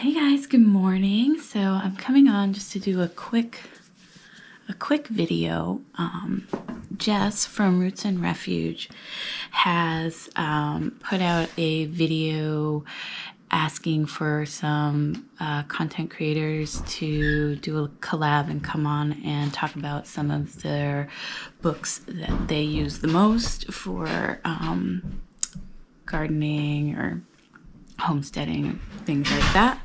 Hey guys, good morning. So I'm coming on just to do a quick video. Jess from Roots and Refuge has put out a video asking for some content creators to do a collab and come on and talk about some of their books that they use the most for gardening or homesteading, things like that.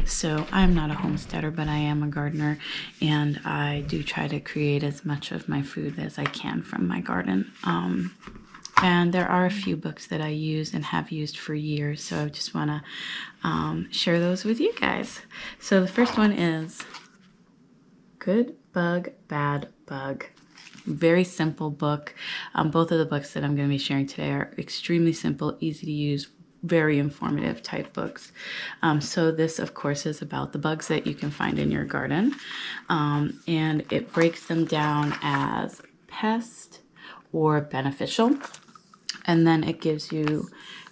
So I'm not a homesteader, but I am a gardener, and I do try to create as much of my food as I can from my garden. And there are a few books that I use and have used for years, so I just want to share those with you guys. So the first one is Good Bug, Bad Bug. Very simple book. Both of the books that I'm going to be sharing today are extremely simple, easy to use, very informative type books. So this, of course, is about the bugs that you can find in your garden. And it breaks them down as pest or beneficial. And then it gives you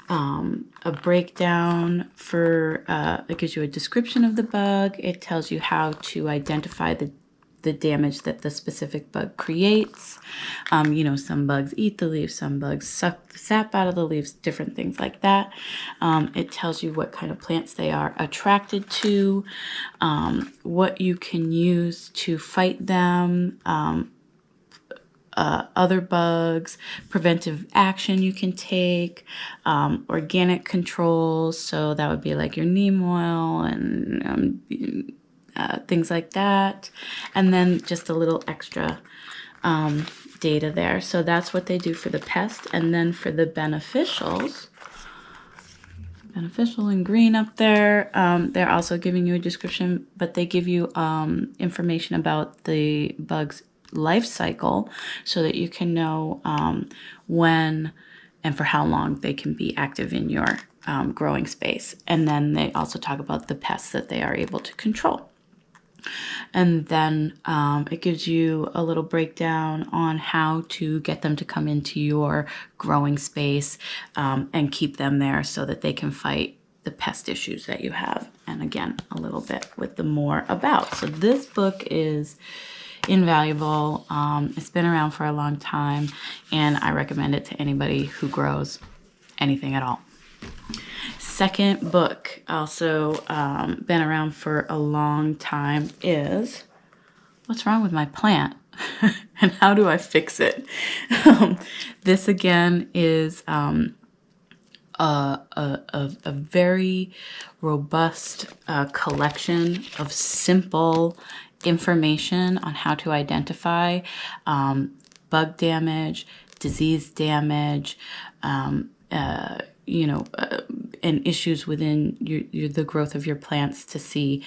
a breakdown for, it gives you a description of the bug. It tells you how to identify the damage that the specific bug creates. Some bugs eat the leaves, some bugs suck the sap out of the leaves, different things like that. It tells you what kind of plants they are attracted to, what you can use to fight them, other bugs, preventive action you can take, organic controls, so that would be like your neem oil and things like that, and then just a little extra data there. So that's what they do for the pest. And then for the beneficials, beneficial in green up there, they're also giving you a description, but they give you information about the bug's life cycle so that you can know when and for how long they can be active in your growing space. And then they also talk about the pests that they are able to control. And then it gives you a little breakdown on how to get them to come into your growing space and keep them there so that they can fight the pest issues that you have. And again, a little bit with the more about. So this book is invaluable. It's been around for a long time, and I recommend it to anybody who grows anything at all. Second book, also been around for a long time, is What's Wrong with My Plant and How Do I Fix It? This again is a very robust collection of simple information on how to identify bug damage, disease damage, and issues within the growth of your plants to see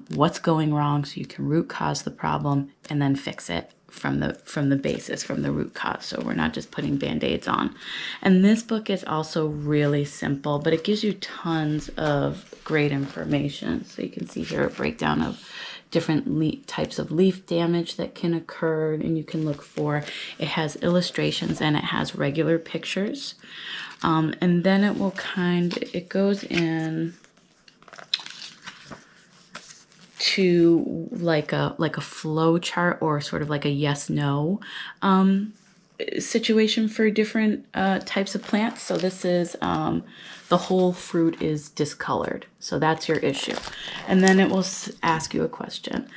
what's going wrong, so you can root cause the problem and then fix it from the basis, from the root cause. So we're not just putting band-aids on. And this book is also really simple, but it gives you tons of great information. So you can see here a breakdown of different types of leaf damage that can occur and you can look for. It has illustrations and it has regular pictures. And then it goes in to like a flow chart, or sort of like a yes/no situation for different types of plants. So this is the whole fruit is discolored, so that's your issue. And then it will ask you a question.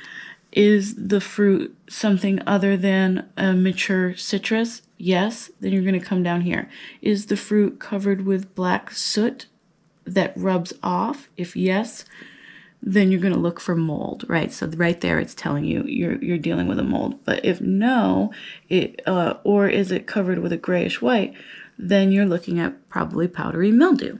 Is the fruit something other than a mature citrus? Yes, then you're going to come down here. Is the fruit covered with black soot that rubs off? If yes, then you're going to look for mold, right? So right there it's telling you you're dealing with a mold. But if no, or is it covered with a grayish white, then you're looking at probably powdery mildew.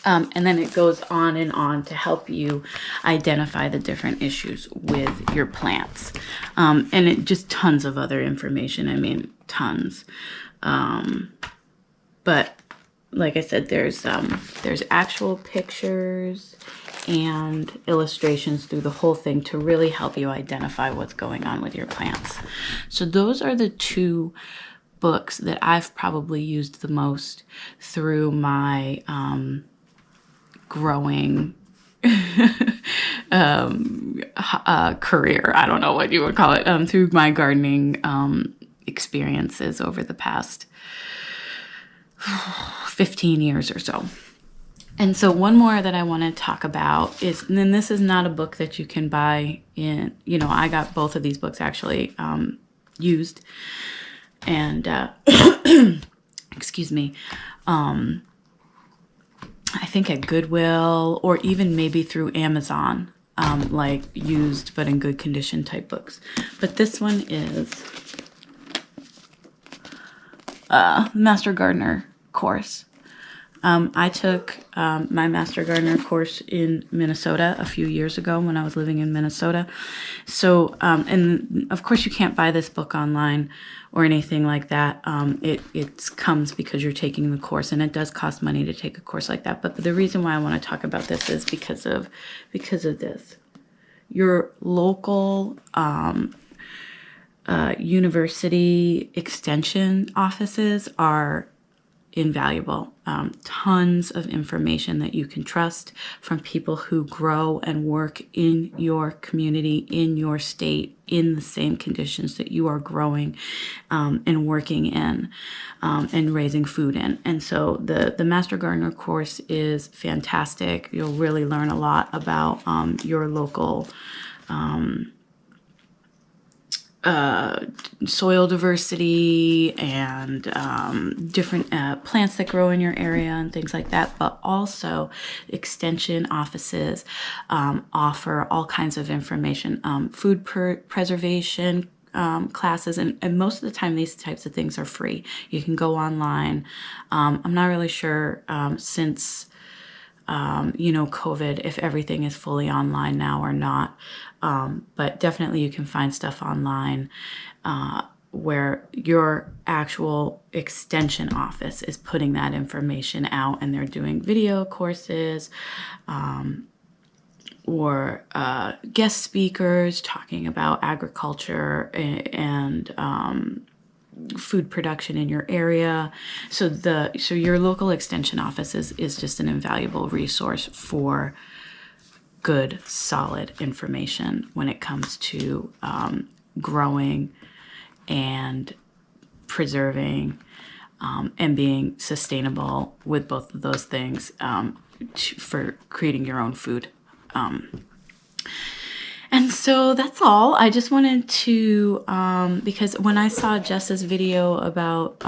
And then it goes on and on to help you identify the different issues with your plants. And it just tons of other information. I mean, tons. But like I said, there's actual pictures and illustrations through the whole thing to really help you identify what's going on with your plants. So those are the two books that I've probably used the most through my growing career. I don't know what you would call it, through my gardening experiences over the past 15 years or so. And so one more that I want to talk about is, and then this is not a book that you can buy in, I got both of these books actually used. And, excuse me, I think at Goodwill or even maybe through Amazon, like used but in good condition type books. But this one is Master Gardener course. I took my Master Gardener course in Minnesota a few years ago when I was living in Minnesota. So, and of course you can't buy this book online or anything like that. It comes because you're taking the course, and it does cost money to take a course like that. But the reason why I want to talk about this is because of this. Your local university extension offices are invaluable. Tons of information that you can trust from people who grow and work in your community, in your state, in the same conditions that you are growing and working in and raising food in. And so the Master Gardener course is fantastic. You'll really learn a lot about your local soil diversity and different plants that grow in your area and things like that. But also extension offices offer all kinds of information, food preservation classes, and most of the time these types of things are free. You can go online. I'm not really sure since COVID, if everything is fully online now or not. But definitely you can find stuff online where your actual extension office is putting that information out, and they're doing video courses or guest speakers talking about agriculture and food production in your area. So your local extension office is just an invaluable resource for good, solid information when it comes to growing and preserving and being sustainable with both of those things for creating your own food. And so that's all. I just wanted to, because when I saw Jess's video about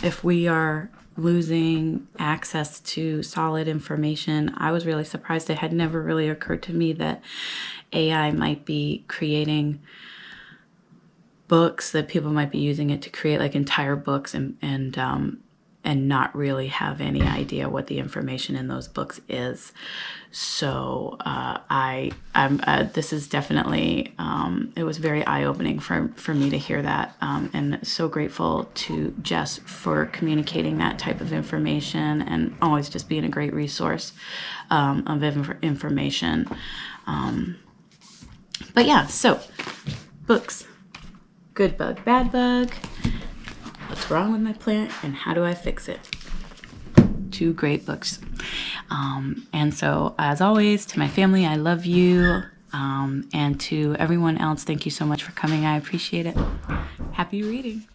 if we are losing access to solid information, I was really surprised. It had never really occurred to me that AI might be creating books, that people might be using it to create like entire books and not really have any idea what the information in those books is. So this is definitely, it was very eye-opening for me to hear that, and so grateful to Jess for communicating that type of information and always just being a great resource of information. But yeah, so books, good bug, bad bug, what's wrong with my plant, and how do I fix it? 2 great books. And so, as always, to my family, I love you. And to everyone else, thank you so much for coming. I appreciate it. Happy reading.